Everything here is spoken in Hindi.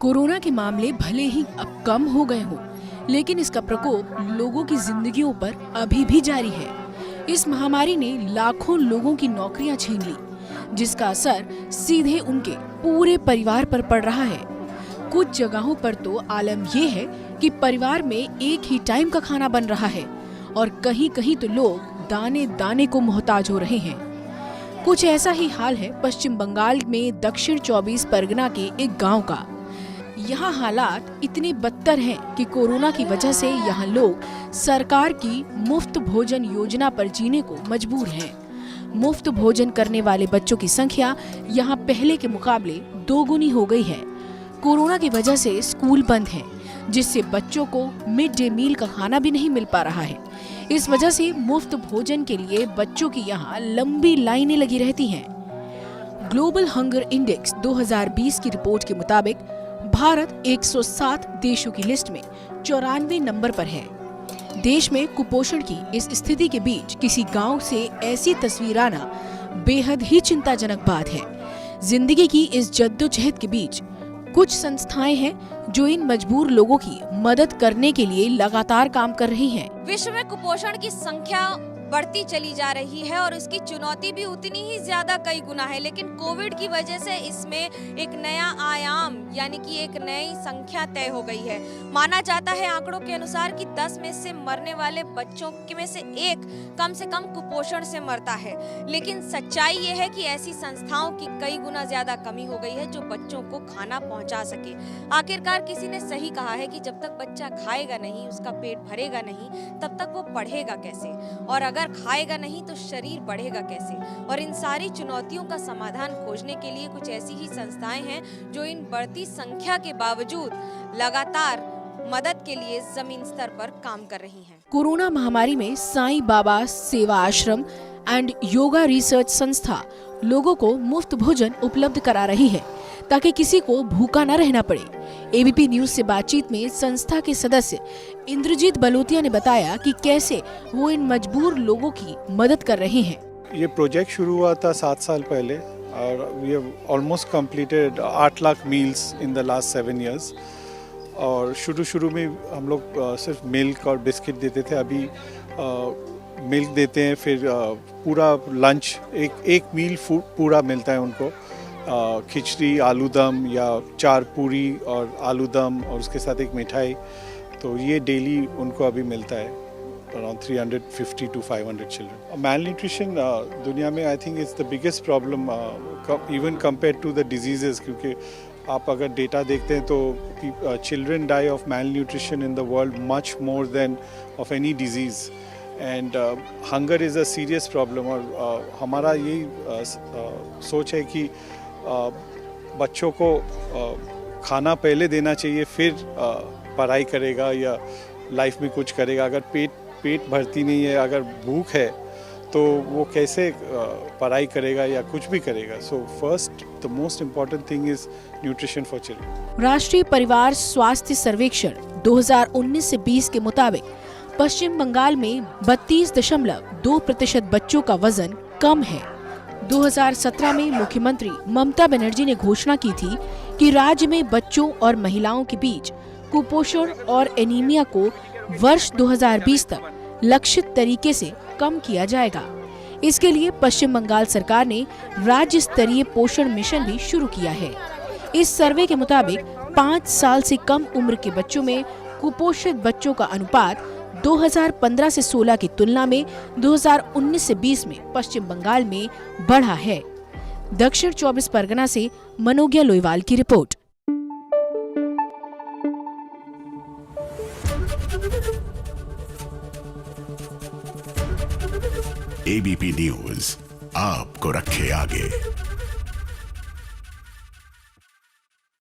कोरोना के मामले भले ही अब कम हो गए हों, लेकिन इसका प्रकोप लोगों की जिंदगियों पर अभी भी जारी है। इस महामारी ने लाखों लोगों की नौकरियां छीन ली, जिसका असर सीधे उनके पूरे परिवार पर पड़ रहा है। कुछ जगहों पर तो आलम ये है कि परिवार में एक ही टाइम का खाना बन रहा है और कहीं कहीं तो लोग दाने दाने को मोहताज हो रहे हैं। कुछ ऐसा ही हाल है पश्चिम बंगाल में दक्षिण 24 परगना के एक गांव का। यहाँ हालात इतने बदतर हैं कि कोरोना की वजह से यहाँ लोग सरकार की मुफ्त भोजन योजना पर जीने को मजबूर हैं। मुफ्त भोजन करने वाले बच्चों की संख्या यहाँ पहले के मुकाबले दोगुनी हो गई है। कोरोना की वजह से स्कूल बंद हैं, जिससे बच्चों को मिड डे मील का खाना भी नहीं मिल पा रहा है। इस वजह से मुफ्त भोजन के लिए बच्चों की यहाँ लंबी लाइनें लगी रहती हैं। ग्लोबल हंगर इंडेक्स 2020 की रिपोर्ट के मुताबिक भारत 107 देशों की लिस्ट में 94 नंबर पर है। देश में कुपोषण की इस स्थिति के बीच किसी गांव से ऐसी तस्वीर आना बेहद ही चिंताजनक बात है। जिंदगी की इस जद्दोजहद के बीच कुछ संस्थाएं हैं जो इन मजबूर लोगों की मदद करने के लिए लगातार काम कर रही हैं। विश्व में कुपोषण की संख्या बढ़ती चली जा रही है और इसकी चुनौती भी उतनी ही ज्यादा कई गुना है, लेकिन कोविड की वजह से इसमें एक नया आयाम यानी कि एक नई संख्या तय हो गई है। माना जाता है आंकड़ों के अनुसार कि 10 में से मरने वाले बच्चों में से एक कम से कम कुपोषण से मरता है। लेकिन सच्चाई ये है कि ऐसी संस्थाओं की कई गुना ज्यादा कमी हो गई है जो बच्चों को खाना पहुंचा सके। आखिरकार किसी ने सही कहा है कि जब तक बच्चा खाएगा नहीं, उसका पेट भरेगा नहीं, तब तक वो पढ़ेगा कैसे, और अगर खाएगा नहीं तो शरीर बढ़ेगा कैसे। और इन सारी चुनौतियों का समाधान खोजने के लिए कुछ ऐसी ही संस्थाएं हैं जो इन बढ़ती संख्या के बावजूद लगातार मदद के लिए जमीन स्तर पर काम कर रही हैं। कोरोना महामारी में साईं बाबा सेवा आश्रम एंड योगा रिसर्च संस्था लोगों को मुफ्त भोजन उपलब्ध करा रही है ताकि किसी को भूखा न रहना पड़े। एबीपी न्यूज से बातचीत में संस्था के सदस्य इंद्रजीत बलोतिया ने बताया कि कैसे वो इन मजबूर लोगों की मदद कर रहे हैं। ये प्रोजेक्ट शुरू हुआ था 7 साल पहले और we have almost completed 8 lakh meals in the last 7 years. और शुरू में हम लोग सिर्फ मिल्क और बिस्किट देते थे, अभी मिल्क देते हैं, फिर पूरा लंच एक मील फूड पूरा मिलता है उनको। खिचड़ी, आलू दम या 4 पूरी और आलू दम और उसके साथ एक मिठाई, तो ये डेली उनको अभी मिलता है। Around 350 to 500 children. Malnutrition दुनिया में I think is the biggest problem even compare to the diseases, क्योंकि आप अगर डेटा देखते हैं तो children die of malnutrition in the world much more than of any disease. And hunger is a serious problem. और हमारा यही सोच है कि बच्चों को खाना पहले देना चाहिए, फिर पढ़ाई करेगा या लाइफ में कुछ करेगा। अगर पेट भरती नहीं है, अगर भूख है, तो वो कैसे पढ़ाई करेगा या कुछ भी करेगा। So first the most important thing is nutrition for children. राष्ट्रीय परिवार स्वास्थ्य सर्वेक्षण 2019 से 20 के मुताबिक पश्चिम बंगाल में 32.2% बच्चों का वजन कम है। 2017 में मुख्यमंत्री ममता बनर्जी ने घोषणा की थी कि राज्य में बच्चों और महिलाओं के बीच कुपोषण और एनीमिया को वर्ष 2020 तक लक्षित तरीके से कम किया जाएगा। इसके लिए पश्चिम बंगाल सरकार ने राज्य स्तरीय पोषण मिशन भी शुरू किया है। इस सर्वे के मुताबिक 5 साल से कम उम्र के बच्चों में कुपोषित बच्चों का अनुपात 2015 से 16 की तुलना में 2019 से 20 में पश्चिम बंगाल में बढ़ा है। दक्षिण 24 परगना से मनोज्ञा लोईवाल की रिपोर्ट। एबीपी न्यूज आपको रखे आगे।